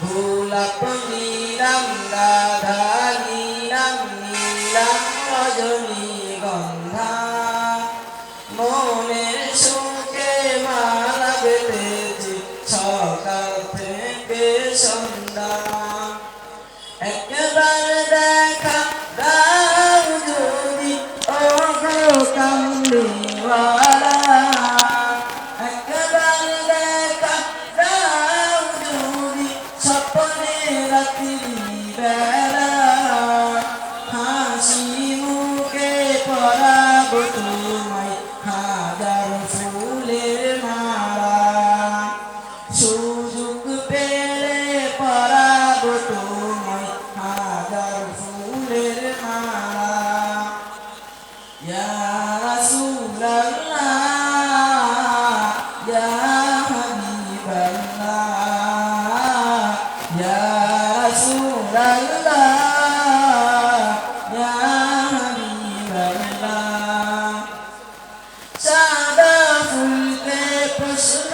গোলাপ নীলাম গাধা নীলাম নীলাম রজনীগন্ধা মনের সুখে মালা বেঁধেছি সকাল থেকে সন্ধ্যা একবার দেখা দাও যদি ও গো কামলিওয়ালা একবার দেখা দাও যদি স্বপ্নে রাত্রি বেলা হাসি মুখে পরাবো তোমায় হাজার ফুলের মালা সুযোগ পেলে পরাবো তোমায় হাজার ফুলের মালা ইয়া রাসূলুল্লাহ ইয়া হাবিবাল্লাহ ইয়া রাসূলুল্লাহ ইয়া হাবিবাল্লাহ সাদা ফুলকে প্রশ্ন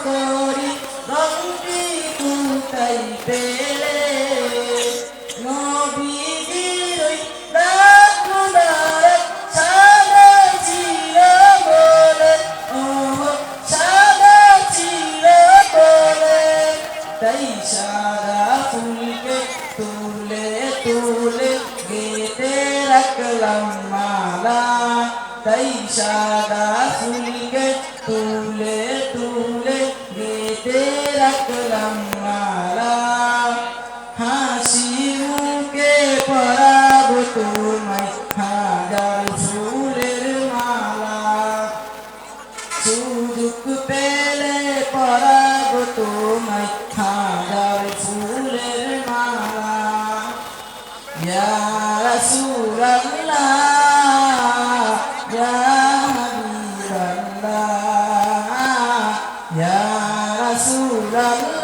করি রঙটি কোথায় পেলে নবীজির ওই দাগ মুবারক সাদা ছিল বলে ও সাদা ছিল বলে তাই সাদা ফুলকে তুলে তুলে গেঁথে রাখলাম মালা তাই সাদা ফুলকে তুলে তুলে গেঁথে রাখলাম মালা হাসি মুখে পরাবো তোমায় হাজার ফুলের মালা সুযোগ পেলে পরাবো তোমায় হাজার ফুলের মালা ইয়া রাসূলুল্লাহ ইয়া হাবিবাল্লাহ ইয়া রাসূলুল্লাহ